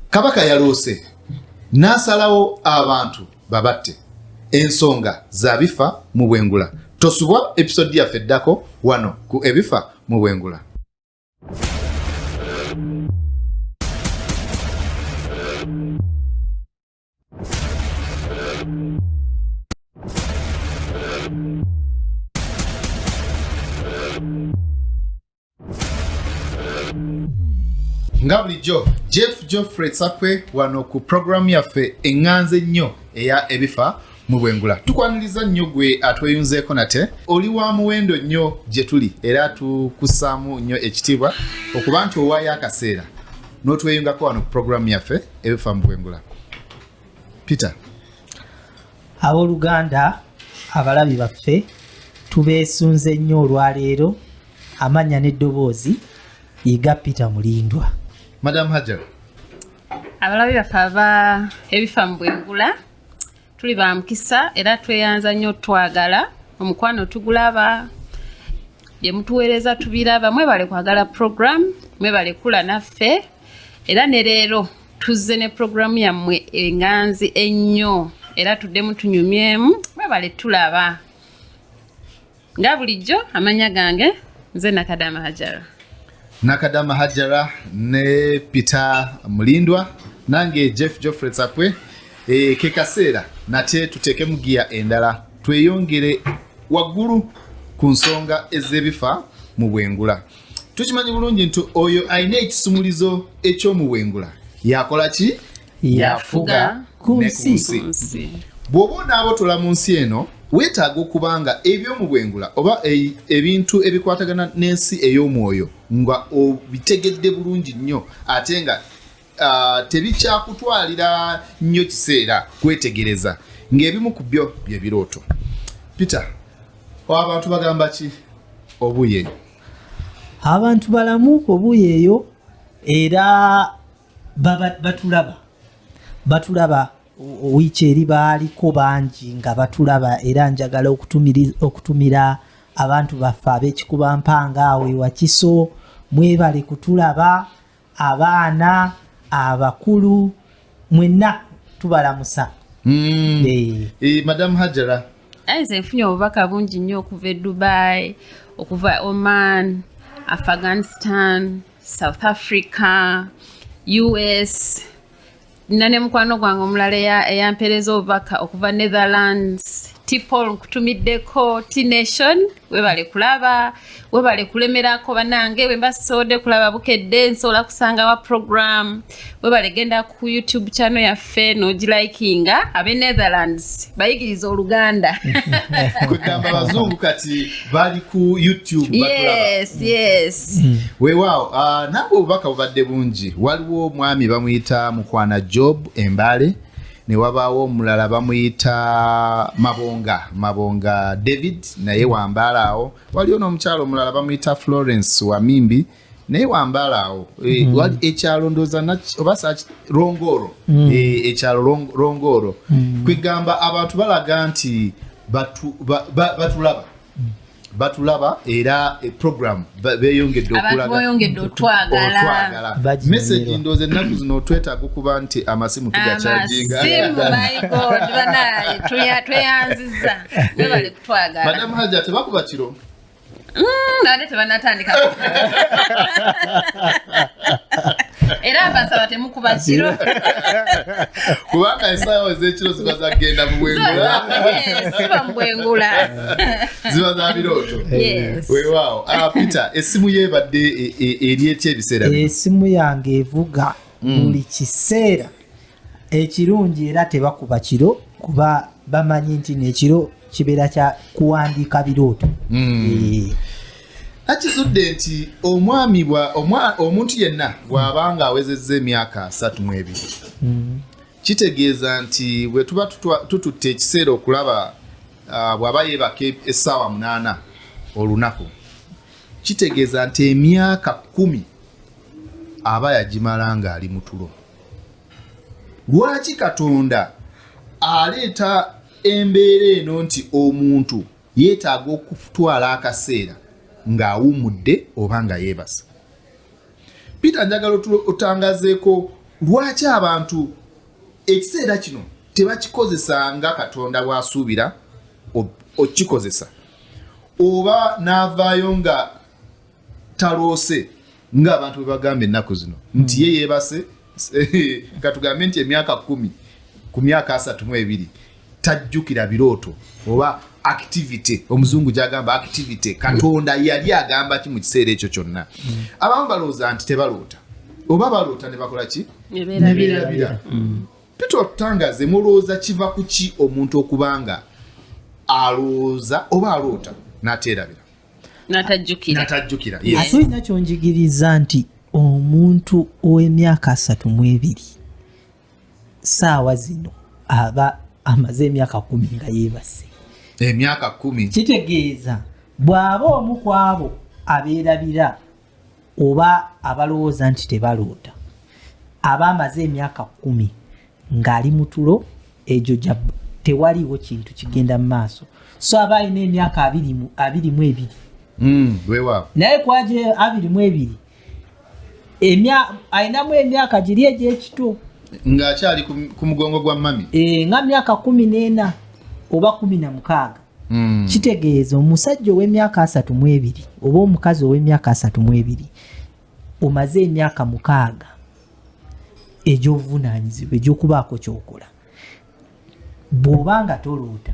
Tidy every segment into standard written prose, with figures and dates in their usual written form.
Kabaka yaloose n'asalawo abantu babatte ensonga za bifa mu bwengula. Tosubwa episode yaffe eddako wano ku ebifa mu bwengula. Nga bulijjo Jeff Geoffrey Sakwe wano ku programu yaffe enganze ennyo eya ebifa mu bwengula. Tukwaniriza nnyo gwe atweyunzeeko nate oli wa muwendo nnyo gye tuli era tukussaamu nnyo ekitiibwa okuba nti owaayo akaseera n'otweyungako wano ku programu yaffe ebifa mu bwengula. Peter, abooluganda abalabi baffe tubeesunze nnyo olwaleero. Amannya n'eddoboozi yiga Peter Mulindwa. Madam Hajara, abalabi baffe aba ebifa mu bwengula tuli ba mukisa era tweyanza nnyo twagala omukwano tugulaba bye mutuweereza tubiraba mwebale kwagala program mwebale kula naffe era ne leero tuzze ne program yammwe enganzi ennyo era tuddemu tunyumyemu mwebale tulaba nga bulijjo. Amanya gange nze Nakadama Hajara. Nakadama Hajara ne Peter Mulindwa nange Jeff Geoffrey Sakwe. Ke kaseera nate tuteekemu giya endala tweyongere waggulu ku nsonga ez'ebifa mu bwengula. Tukimanyi bulungi nti oyo alina ekisumulizo eky'omu bwengula yakola ki? Yafuga ku nsi. Bw'oba onaabotula mu nsi eno weetaaga okubanga eby'omu bwengula oba ebintu ebikwatagana n'ensi ey'omwoyo nga obitegedde bulungi nnyo ate nga tebikyakutwalira nnyo kiseera kwetegereza ng'ebimu ku byo bye birooto. Peter, abantu bagamba ki obuyeeyo? Abantu balamu obuyeeyo era batulaba wiiki eri baaliko bangi nga batulaba era njagala okutumira abantu baffe ab'ekikuba mpanga awo ewakiso mwebale kutulaba, abaana abakulu mwenna tubalamusa. Madam Hajara, nze nfunye obubaka bungi nnyo okuva e Dubai, okuva Oman, Afghanistan, South Africa, US. Nane mukwano gwange omulala eyampereza obubaka okuva Netherlands. Tipol nkutumiddeko T-Nation webale kulaba webale kulemerako banange wemba sode kulaba bukedde nsobola kusanga wa program webale genda ku YouTube channel yaffe n'ogilikinga abe Netherlands bayigiriza Oluganda. Kugamba bazungu kati bali ku YouTube batulaba. Yes. Weewaawo nabwo obubaka bubadde bungi. Waliwo omwami bamuyita Mukwana Job Embale ne wabaawo omulala bamuyita Mabonga David naye wambalaawo. Waliwo n'omukyalo omulala bamuyita Florence Wamimbi naye wambalaawo. Wali ekyalo ndooza oba Rongoro. Ekyalo Rongoro. Kwegamba abantu balaga nti batulaba era program beyongedde okulaga abantu boyongedde otwagala. Message ndooze ennaku zino otwetaaga okuba nti amasimu tugacharginga. Amasimu, my God, banaye tweyanziza nebale kutwagala. Madam Hajja tebakuba kiro? Nade tebanatandika. Era basaba temukuba kiro. Kubanga esaawa ez'ekiro ziba zagenda mu bwengula. Ziba mu bwengula. Ziba za birooto. Weewaawo. Peter, essimu yeebadde eri etya ebiseera bino? Essimu yange evuga buli kiseera ekirungi era tebakuba kiro kuba bamanyi nti n'ekiro kibeera kya kuwandiika birooto. Akizudde nti omuntu yenna bw'abanga awezezza emyaka 32 kitegeeza nti bwe tuba tututte ekiseera okulaba bw'aba yeebaka essaawa 8 olunaku kitegeeza nti emyaka 10 aba yagimala ng'ali mu tulo. Lwaki Katonda aleeta embeera eno nti omuntu yeetaaga okutwala akaseera ng'awummudde oba nga yeebasa? Peter, njagala otangazeeko lwaki abantu ekiseera kino tebakikozesa nga Katonda bw'asuubira okikozesa oba n'avaayo nga taloose ng'abantu bwe bagamba ennaku zino nti ye yeebase katugambe nti emyaka 10 ku myaka 32 tajjukira birooto oba activity omuzungu gyagamba activity Katonda yali agamba ki mu kiseera ekyo kyonna abamu balowooza nti tebaloota oba baloota ne bakola ki nebeerabira tutotangaze mulowooza kiva ku ki omuntu okubanga alowooza oba aloota n'ateerabira n'atajjukira ate olina kyonjigiriza nti omuntu ow'emyaka 32 saawa zino aba amaze emyaka 10 nga yeebase emyaka 10 kitegeeza bw'aba omu ku abo abeerabira oba abalowooza nti tebaloota aba amaze emyaka 10 ng'ali mu tulo egyo tewaliwo kintu kigenda mu maaso so aba alina emyaka 22 weewaawo naye kwaje 22 ayinamu emyaka giri egy'ekito ng'akyali ku mugongo gwa mami nga myaka 14 oba 16 kitegeeza omusajja ow'emyaka 32 oba omukazi ow'emyaka 32 omaze emyaka 6 egy'obuvunaanyizibwa egy'okubaako kyokola bw'obanga toloota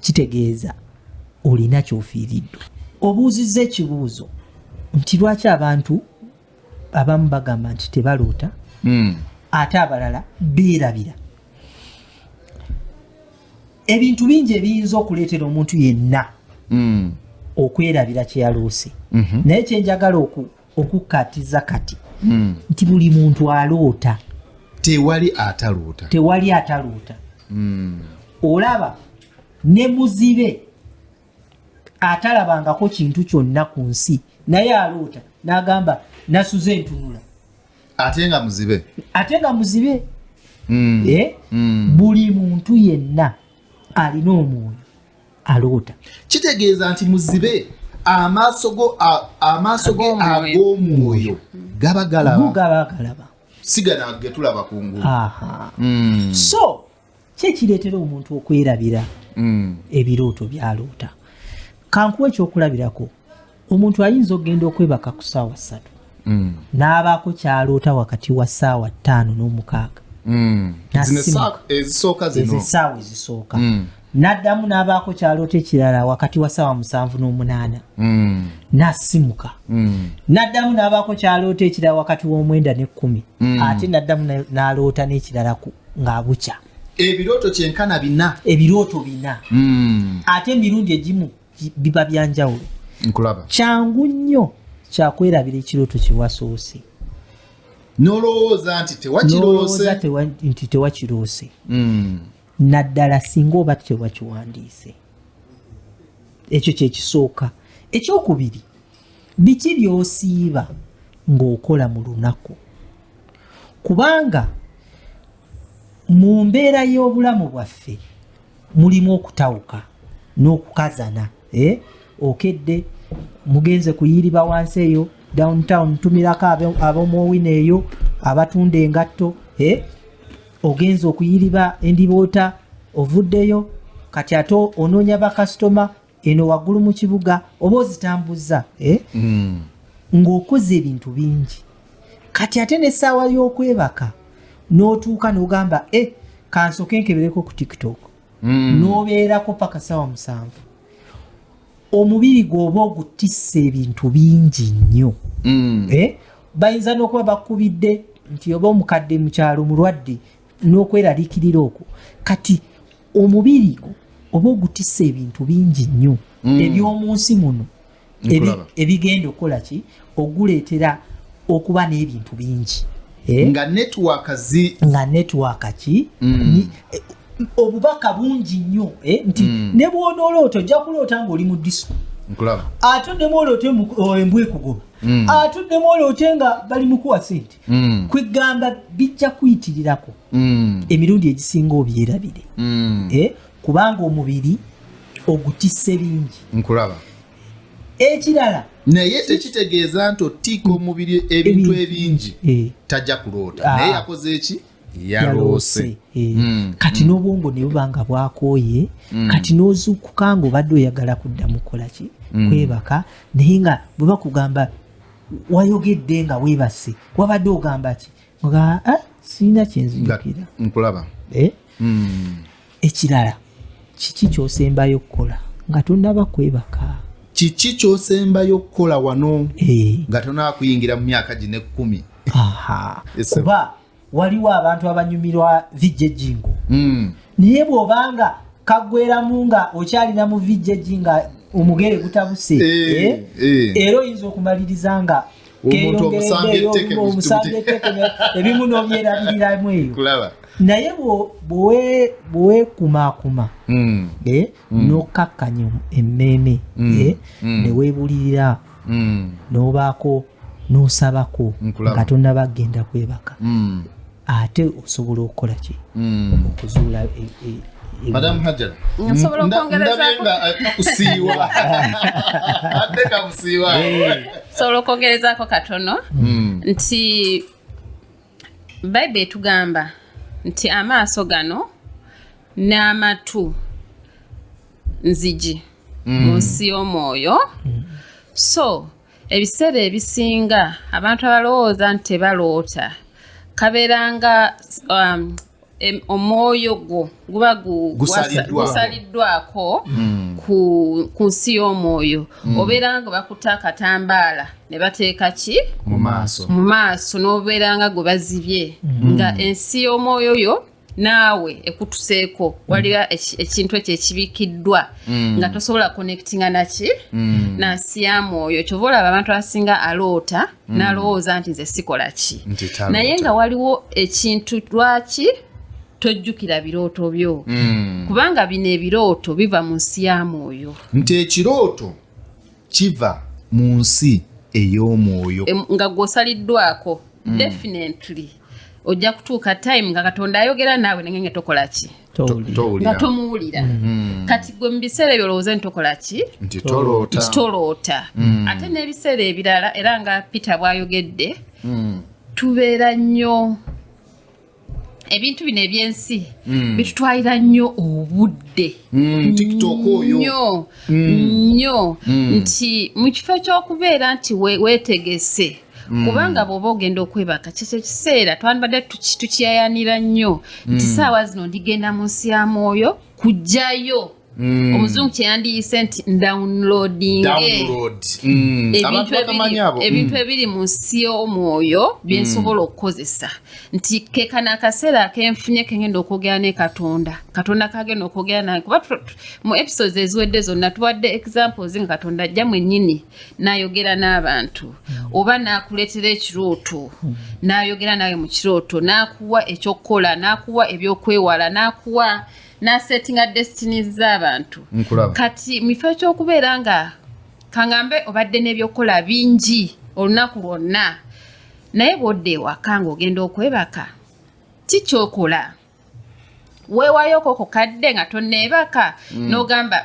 kitegeeza olina kyofiiriddwa obuuzizza ekibuuzo nti lwaki abantu abamu bagamba nti tebaloota ate abalala beerabira ebintu bingi ebiyinza okuleetera omuntu yenna okwerabira kyeyaloose naye kyenjagala okukatiza kati nti buli muntu aloota tewali ataloota olaba ne muzibe atalabangako kintu kyonna ku nsi naye aloota n'agamba nasuze entunula ate nga muzibe buli muntu yenna alina omwoyo aloota kitegeeza nti muzibe amaaso ge ag'omwoyo gaba galaba sigana getulaba kungulu so kyekireetera omuntu okwerabira ebirooto byaloota kankuwa ekyokulabirako omuntu ayinza okugenda okwebaka ku ssaawa 3 n'abaako kyaloota wakati wa ssaawa 5 n'omukaaga ezisaawa ezisooka n'addamu n'abaako kyaloota ekirala wakati wa ssaawa 7 n'omunaana n'asimuka n'addamu n'abaako kyaloota ekirala wakati w'omwenda ne10 ate n'addamu n'aloota n'ekirala ng'abukya ebirooto kyenkana ebirooto 4 ate emirundi egimu biba byanjawulo nkulaba kyangu nnyo kyakwerabira ekirooto kyewasoose nolowooza nti tewakiroose naddala singa oba tewakiwandiise ekyo kyekisooka ekyokubiri biki byosiiba ng'okola mu lunaku kubanga mu mbeera y'obulamu bwaffe mulimu okutawuka n'okukazana okedde mugenze kuyiriba wansi eyo downtown tumirako ab'omuwina eyo abatunda engatto ogenze okuyiriba endiboota ovuddeyo kati ate onoonya bakasitoma eno waggulu mu kibuga oba ozitambuza ng'okoze ebintu bingi kati ate n'essaawa y'okwebaka n'otuuka n'ogamba kansoke nkebereko ku TikTok n'obeerako paka ssaawa 7 omubiri gw'oba ogutissa ebintu bingi nnyo bayinza n'okuba bakubidde nti oba omukadde mu kyalo mulwadde n'okweraliikirira okwo kati omubiri gwo oba ogutissa ebintu bingi nnyo eby'omu nsi muno ebigenda okukola ki oguleetera okuba n'ebintu bingi nga network ki obubaka bungi nnyo nti ne bw'onooloota ojja kuloota ng'oli mu disco atuddemu oloote embwa ekugoba atuddemu oloote nga bali mukuwa sente kwegamba bijja kuyitirirako emirundi egisinga obyerabire kubanga omubiri ogutisse bingi ekirala naye tekitegeeza nti otiika omubiri ebintu ebingi tajja kuloota naye yakoze eki yaloose kati n'obwongo ne buba nga bwakooye kati n'ozuukuka nga obadde oyagala kuddamu kukola ki kwebaka naye nga bwe bakugamba wayogedde nga weebase wabadde ogamba ki nga sirina kyenzijukira nkulaba ekirala kiki kyosembayo okukola nga tonnaba kwebaka kiki kyosembayo okukola wano nga tonaba kuyingira mu myaka gine 10 kuba waliwo abantu abanyumirwa vijejingo naye bw'obanga kaggweramu nga okyalina mu vijeji nga omugere gutabuse era oyinza okumaliriza nga omusambye teke ebimu n'obyerabiriramu eyo naye bweweekumaakuma n'okkakkanya emmeeme neweebulirira n'obaako n'osabako nga tonnaba kgenda kwebaka ate osobola okukola ki okuzuula Madam Hajara nsobola okwongerezaako katono nti Bayibuli etugamba nti amaaso gano n'amatu nzigi mu nsi y'omwoyo so ebiseera ebisinga abantu abalowooza nti tebaloota kabeeranga omwoyo gwo guba gusaliddwako ku nsi y'omwoyo obeeranga gwe bakuta akatambaala ne bateeka ki mu maaso n'obeeranga gwe bazibye nga ensi y'omwoyo yo naawe ekutuseeko waliwo ekintu ekyo ekibikiddwa nga tosobola connectinga naki na nsi ya mwoyo kyova olaba abantu abasinga aloota n'alowooza nti nze sikola ki naye nga waliwo ekintu lwaki tojjukira birooto byo kubanga bino ebirooto biva mu nsi ya mwoyo nti ekirooto kiva mu nsi ey'omwoyo nga gw'osaliddwako definitely ojja kutuuka time nga Katonda ayogera naawe nengenge tokola ki nga tomuwulira kati gwe mu biseera ebyo olowooza nti tokola ki nti toloota ate n'ebiseera ebirala era nga Peter bw'ayogedde tubeera nnyo ebintu bino ebyensi bitutwalira nnyo obudde TikTok oyo nnyo nti mu kifo ky'okubeera nti weetegese kubanga bw'oba ogenda okwebaka kyekyo ekiseera twandibadde tukiyayanira nnyo nti saawa zino ndigenda mu nsi ya mwoyo kujjayo omuzungu kyeyandiyise nti downloading ebintu ebiri mu nsi y'omwoyo byensobola okukozesa nti kekana akaseera akenfunye kengenda okwogera ne Katonda kagenda okwogera naye kuba mu episodes eziwedde zonna tuwadde examples nga Katonda ajja mwennyini n'ayogera n'abantu oba n'akuleetera ekirooto n'ayogera nawe mu kirooto n'akuwa ekyokukola n'akuwa ebyokwewala n'akuwa n'asettinga destinies z'abantu kati mu kifo ekyokubeera nga kaŋŋambe obadde n'ebyokukola bingi olunaku lwonna naye bw'odda ewaka ng'ogenda okwebaka kikyokola weewayoko ku kadde nga tonneebaka n'ogamba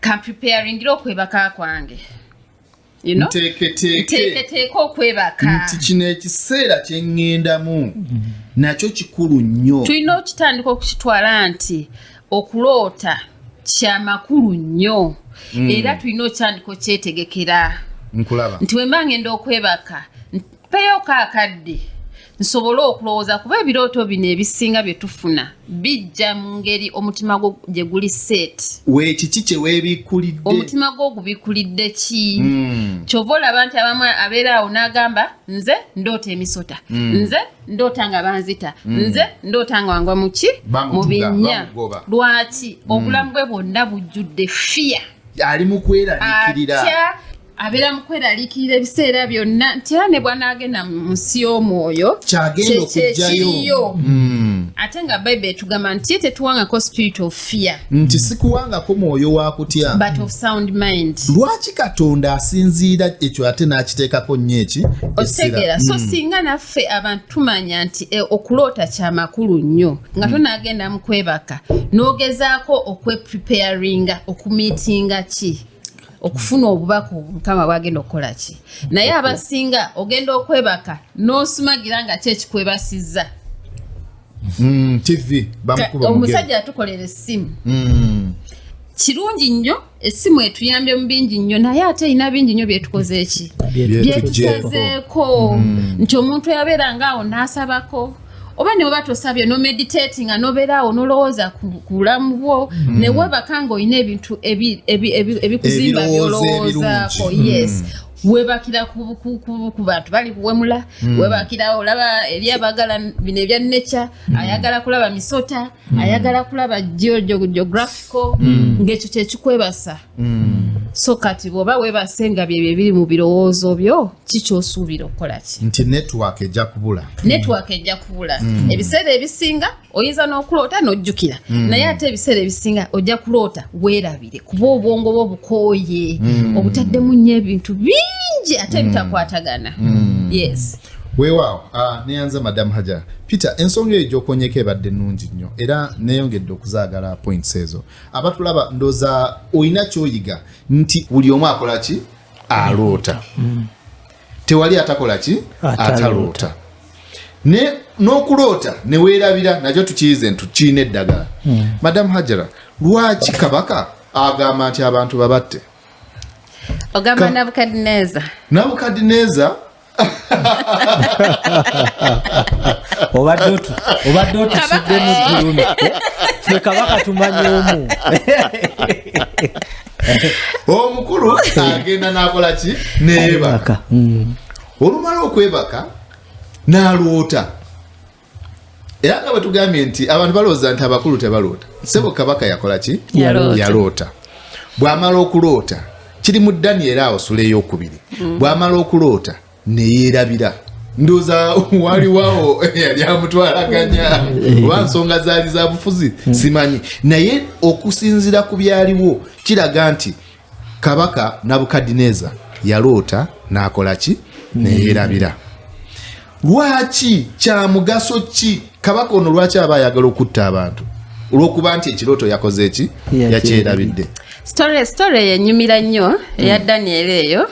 kampreparingira okwebaka kwange nteeketeeka okwebaka nti kino ekiseera kye ŋŋendamu nakyo kikulu nnyo tulina okitandika okukitwala nti okuloota kya makulu nnyo era tulina okitandika okyetegekera nti bwe mba ngenda okwebaka mpeeyo akadde nsobole okulowooza kuba ebirooto bino ebisinga bye tufuna bijja mu ngeri omutima gwo gye guli set weekiki kye weebikulidde omutima gwo gubikulidde ki kyova olaba nti abamu abeera awo n'agamba nze ndoota emisota nze ndoota nga banzita nze ndoota nga wangwa muki mu binnya lwaki obulamu bwe bwonna bujjudde fiya ali mu kweraliikirira abeera mu kweraliikirira ebiseera byonna nti era ne bw'anaagenda mu nsi y'omwoyo kyagenda okujjayo ate nga Bayibuli etugamba nti tetuwangako spirit of fear nti sikuwangako mwoyo wa kutya but of sound mind lwaki Katonda asinziira ekyo ate n'akiteekako nnyo eki otegeera so singa naffe abantu tumanya nti okuloota kya makulu nnyo nga tonaagenda mu kwebaka n'ogezaako okwepreparinga okumiitinga ki okufuna obubaka Mukama bwagenda okukola ki naye abasinga ogenda okwebaka n'osumagira nga kyekikwebasizza TV bamukuba omusajja atukolera essimu kirungi nnyo essimu etuyambye mu bingi nnyo naye ate ina bingi nnyo byetukoze eki byetusazeeko nti omuntu yabeera ngaawo n'asabako oba ne baba tosabye no meditating anobeeraawo nolowooza ku bulamu bwo ne webaka ng'olina ebintu ebikuzimba byolowoozaako yes webakira ku bantu bali kuwemula webakira olaba eri abagala bino ebya nature ayagala kulaba misota ayagala kulaba geographical ng'ekyo kyekikwebasa so kati bw'oba webase nga byebyo ebiri mu birowoozo byo kikyosuubira okukola ki nti network ejja kubula ebiseera ebisinga oyinza n'okuloota n'ojjukira naye ate ebiseera ebisinga ojja kuloota weerabire kuba obwongo bwo bukooye obutaddemu nnyo ebintu bingi ate bitakwatagana yes weewaawo neyanza Madam Hajara Peter ensonga eyo gy'okonyeko ebadde nnungi nnyo era neeyongedde okuzaagala points ezo abatulaba ndooza olina kyoyiga nti buli omu akola ki aloota tewali atakola ki ataloota n'okuloota ne weerabira nakyo tukiyize nti kiina eddagala Madam Hajara lwaki kabaka agamba nti abantu babatte ogamba Nabukadineza obadde otusuddemu ggulumi ffe kabaka tumanyi omu omukulu agenda n'akola ki neebaka olumala okwebaka n'aloota era nga bwe tugambye nti abantu balowooza nti abakulu tebaloota sebo kabaka yakola ki yaloota bw'amala okuloota kiri mu Daniel awo sula ey'okubiri bw'amala okuloota ne yeerabira ndooza waliwawo yali amutwalaganya oba nsonga zaali za bufuzi simanyi naye okusinziira ku byaliwo kiraga nti kabaka Nabukadineza yaloota n'akola ki ne yeerabira lwaki kya mugaso ki kabaka ono lwaki aba ayagala okutta abantu olw'okuba nti ekirooto yakoze eki yakyerabidde story yenyumira nnyo eya Daniel eyo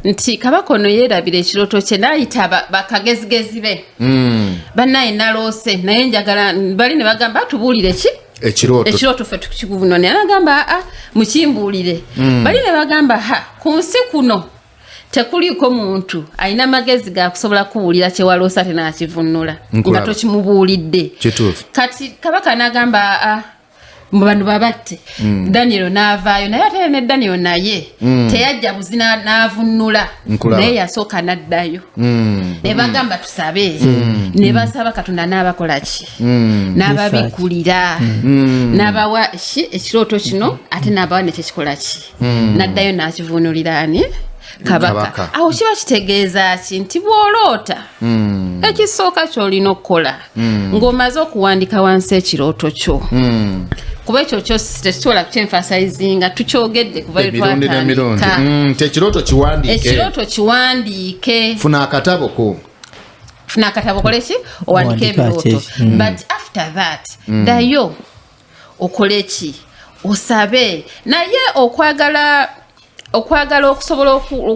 nti kabaka ono yeerabira ekirooto kye n'ayita bakagezigezi be bannaye naloose naye njagala bali ne bagamba tubuulire ki ekirooto ffe tukikuvunone anagamba mukimbuulire bali ne bagamba ku nsi kuno tekuliko muntu alina amagezi gakusobola kubuulira kyewaloosa ate n'akivunula nga tokimubuulidde kati kabaka n'agamba bano babatte Daniel n'avaayo naye ate ne Daniel naye teyajja buzi n'avunula naye yasooka n'addayo ne bagamba tusabe ne basaba Katonda n'abakola ki n'ababikulira n'abawa ekirooto kino ate n'abawa ne tekikola ki n'addayo n'akivunulira ani kabaka awo kiba kitegeeza ki nti bw'oloota ekisooka ky'olina okukola ng'omaze okuwandika wansi ekirooto kyo kuba ekyo kyo tekisobola kukyenfasizinga tukyogedde kuva lwe twatandika ekirooto kiwandiike funa akatabo kole ki owandike ebirooto but after that ddayo okole ki osabe naye okwagala okusobola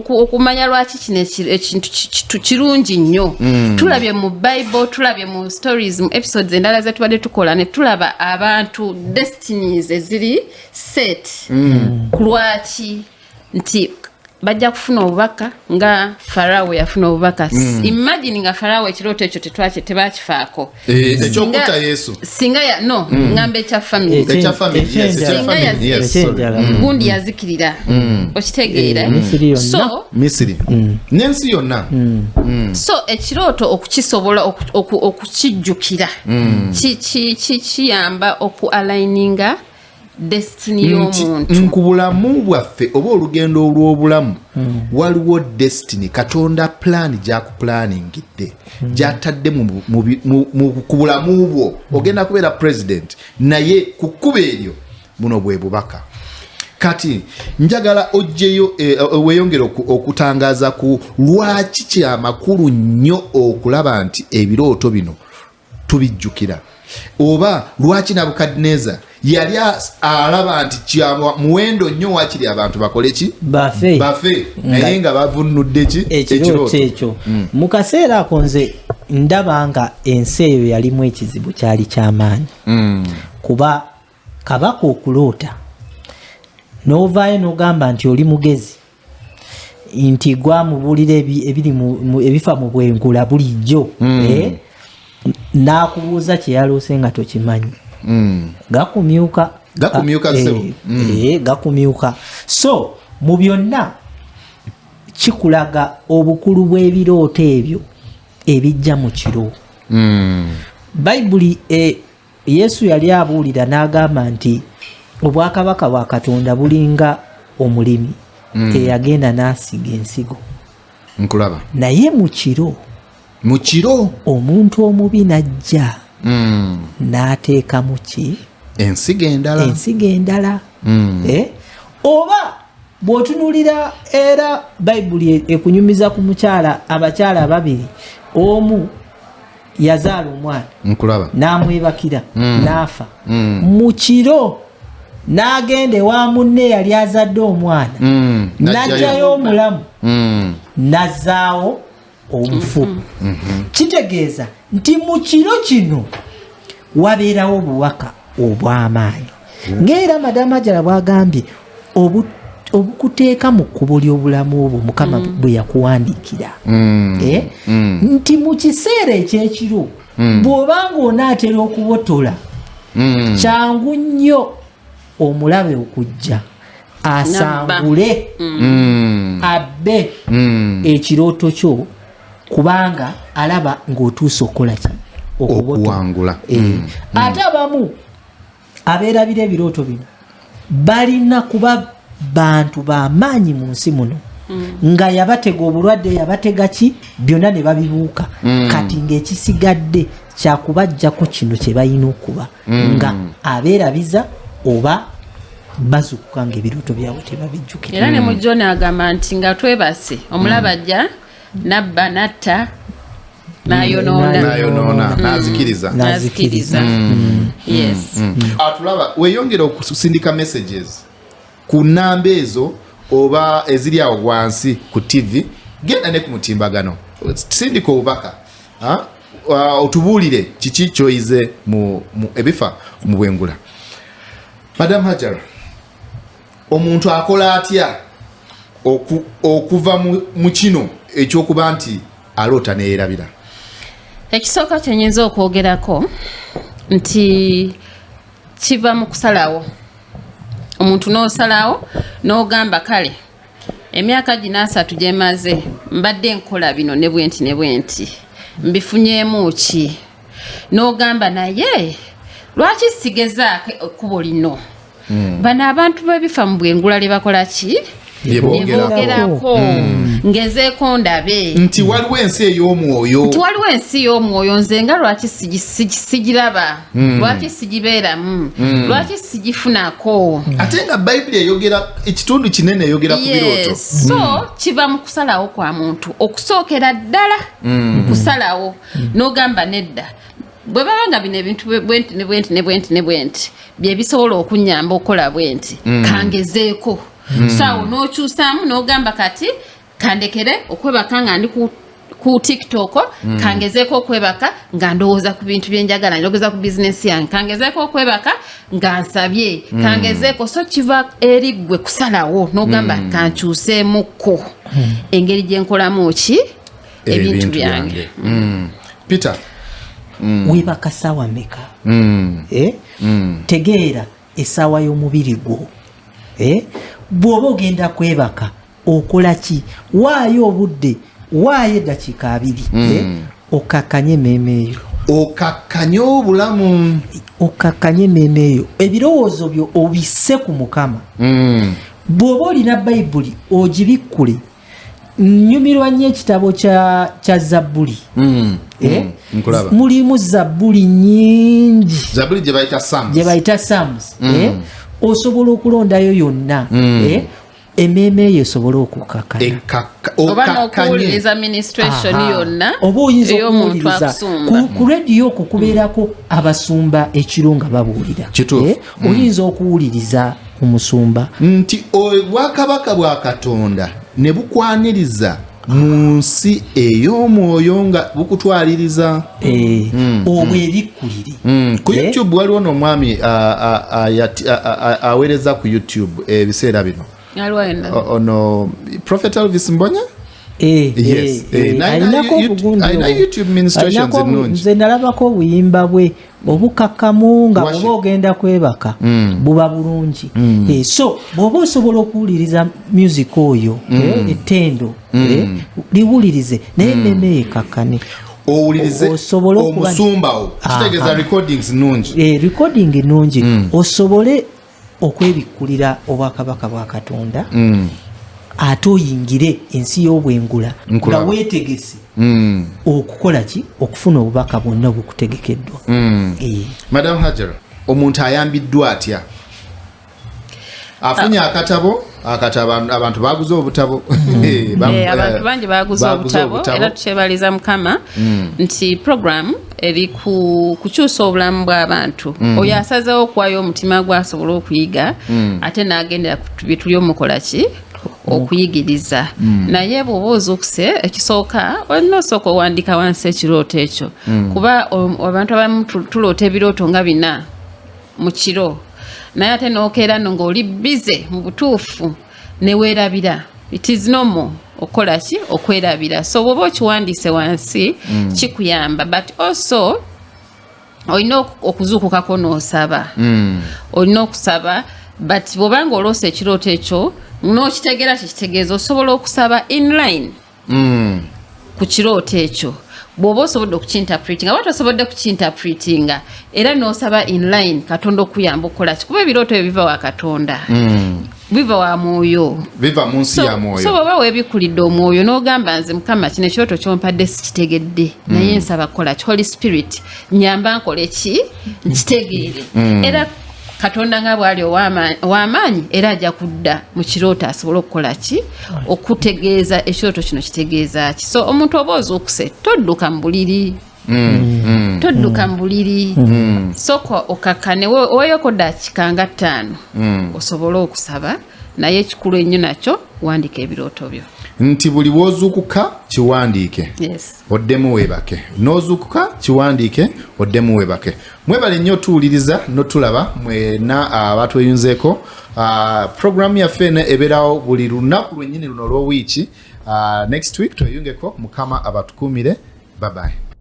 okumanya lwaki kino ekintu kirungi nnyo tulabye mu Bible tulabye mu stories mu episodes endala zetubadde tukola ne tulaba abantu destinies eziri set ku lwaki nti bajja kufuna obubaka nga Farao yafuna obubaka imagine nga Farao ekirooto ekyo tebakifaako ekyokutta Yesu singa ngambe ekya family gundi yazikirira okitegeera so Misiri n'ensi yonna so ekirooto okukisobola okukijjukira kiyamba okualigninga destiny y'omuntu nkubulamu bwaffe oba olugendo olw'obulamu waliwo destiny Katonda plan gyakuplaningidde gyatadde ku bulamu bwo ogenda kubeera president naye ku kkuba eryo buno bwe bubaka kati njagala ojjeyo weeyongere okutangaza ku lwaki kya makulu nnyo okulaba nti ebirooto bino tubijjukira oba lwaki Nabukadineza yali alaba nti kya muwendo nnyo wakiri abantu bakole ki bafe naye nga bavunudde ki ekirooto ekyo mu kaseera ako nze ndaba nga ensi eyo yalimu ekizibu kyali ky'amaanyi kuba kabaka okuloota n'ovaayo n'ogamba nti oli mugezi nti gwamubuulira ebifa mu bwengula bulijjo n'akubuuza kye yaloose nga tokimanyi gakumyuka gakumyuka so mu byonna kikulaga obukulu bw'ebirooto ebyo ebijja mu kiro bayibuli Yesu yali abuulira n'agamba nti obwakabaka bwa Katonda bulinga omulimi eyagenda n'asiga ensigo nkulaba naye mu kiro omuntu omubi najja n'ateeka mu ki ensigo endala oba bw'otunuulira era bayibuli ekunyumiza ku abakyala babiri omu yazaala omwana nkulaba n'amwebakira n'afa mu kiro n'agenda ewa munne yali azadde omwana n'ajjayo omulamu n'azzaawo omufu kitegeeza nti mu kiro kino wabeerawo obuwaka obw'amaanyi ng'era Madamu Ajala bw'agambye obukuteeka mu kkubo ly'obulamu obwo Mukama bwe yakuwandiikira nti mu kiseera ekyekiro bw'obanga onaatera okubotola kyangu nnyo omulabe okujja asangule abbe ekirooto kyo kubanga alaba ng'otuuse okukola ki okuwangula ate abamu abeerabira ebirooto bino balina kuba bantu b'amaanyi mu nsi muno nga yabatega obulwadde yabatega ki byonna ne babibuuka kati ng'ekisigadde kyakubajjako kino kye balina okuba nga abeerabiza oba bazukuka ng'ebirooto byabwe tebabijjukira era ne mu John agamba nti nga twebase omulaba ajja nabba natta nayonoona nazikiriza yes atulaba weyongera okusindika messages ku namba ezo oba eziri awo wansi ku TV genda ne ku mutimbagano sindika obubaka otubuulire kiki kyoyize mu ebifa mu bwengula. Madamu Hajara, omuntu akola atya okuva mu kino ekyokuba nti aloota neerabira? Ekisooka kyenyinza okwogerako nti kiva mu kusalawo. Omuntu n'osalawo n'ogamba kale emyaka gino 3 gyemaze mbadde nkola bino ne bwenti mbifunyeemu ki, n'ogamba naye lwaki sigezaako ekkubo lino bano abantu bebifa mu bwengula lye bakola ki bogerako ngezeeko ndabe nti waliwo ensi ey'omwoyo nze nga lwaki sigiraba lwaki sigibeeramu lwaki sigifunako ate nga bayibuli eyogera ekitundu kinene eyogera ku birooto so kiva mu kusalawo kwa muntu okusookera ddala kusalawo n'ogamba nedda bwe babanga bino ebintu bwenti bye bisobola okunyamba okukola bwenti kangezeeko sawo n'okyusaamu n'ogamba kati kandekere okwebaka nga ndi ku TikTok kangezeeko okwebaka nga ndowooza ku bintu byenjagala njogeza ku bizinesi yange kangezeeko okwebaka nga nsabye kangezeeko so kiva eri gwe kusalawo n'ogamba kankyuseemukko engeri gye nkolamu ki ebintu byange. Peter, weebaka ssaawa mmeka? Tegeera essaawa y'omubiri gwo. Bw'oba ogenda kwebaka okola ki? Waayo obudde, waayo eddakiika 2 okakkanye emmeeme eyo, okakkanye obulamu, okakkanye emmeeme eyo, ebirowoozo byo obisse ku Mukama. Bw'oba olina bayibuli ogibikkule. Nnyumirwa nnyo ekitabo kya Zabbuli. Mulimu Zabbuli nnyingi, Zabbuli gye bayita Psalms. Osobola okulondayo yonna emmeeme eyo esobola okukakkana oba n'okuwuliriza administration yonna oba oyinza ey'omuntu okuwuliriza akusumba ku rediyo okwo kubeerako abasumba ekiro nga babuulira oyinza okuwuliriza omusumba nti obwakabaka bwa Katonda ne bukwaniriza mu nsi ey'omwoyo nga bukutwaliriza obwo ebikkulire ku YouTube waliwo n'omwami aweereza ku YouTube ebiseera bino ono Prophet Elvis Mbonya alinako obugundiinze nze nalabako obuyimba bwe obukakkamu nga oba ogenda kwebaka buba bulungi so bw'oba osobola okuwuliriza music oyo ettendo liwulirize naye emmeeme yekakkane owulirize omusumbawo kitegeeza recordings nungi recording nungi osobole okwebikkulira obwakabaka bwa Katonda ate oyingire ensi y'obwengula nga weetegese okukola ki okufuna obubaka bwonna obukutegekeddwa. Madam Hajara, omuntu ayambiddwa atya? Afunye akatabo abantu baguze obutabo abantu bangi baguze obutabo era tukyebaliza Mukama nti program eri kukyusa obulamu bw'abantu oyo asazeewo okuwayo omutima gwasobola okuyiga ate n'agendera ku bituli omukola ki okuyigiriza naye bw'oba ozuukuse ekisooka olina osooka owandiika wansi ekirooto ekyo kuba abantu abamu tuloota ebirooto nga bina mu kiro naye ate n'okeera no ng'oli bize mu butuufu ne weerabira it is normal okola ki okwerabira so bw'oba okiwandiise wansi kikuyamba but also olina okuzuukukako n'osaba olina okusaba but bw'obanga oloosa ekirooto ekyo n'okitegeera kitegeeza osobola okusaba inline ku kirooto ekyo bw'oba osobodde okukinterpretinga oba tosobodde kukinterpretinga era n'osaba inline Katonda okuyamba okukola ki kuba ebirooto ebyo biva wa Katonda biva wa mwoyo biva mu nsi ya mwoyo so bw'oba weebikkulidde omwoyo n'ogamba nze Mukama kino ekirooto kyompadde sikitegedde naye nsaba kukola ki Holy Spirit nyamba nkole ki nkitegeere era Katonda nga bwali ow'amaanyi era ajja kudda mu kirooto asobole okukola ki okutegeeza ekirooto kino kitegeeza ki so omuntu oba ozuukuse todduka mu buliri todduka mu buliri sooka okakkane oweyoko daakika nga 5 osobole okusaba naye ekikulu ennyo nakyo wandiika ebirooto byo nti buli woozuukuka kiwandiike oddemu weebake n'ozuukuka kiwandiike oddemu weebake mwebale nnyo tuwuliriza n'otulaba mwena abatweyunzeeko programu yaffe eno ebeerawo buli lunaku lwennyini luno olw'owiiki next week tweyungeko Mukama abatukuumire bye bye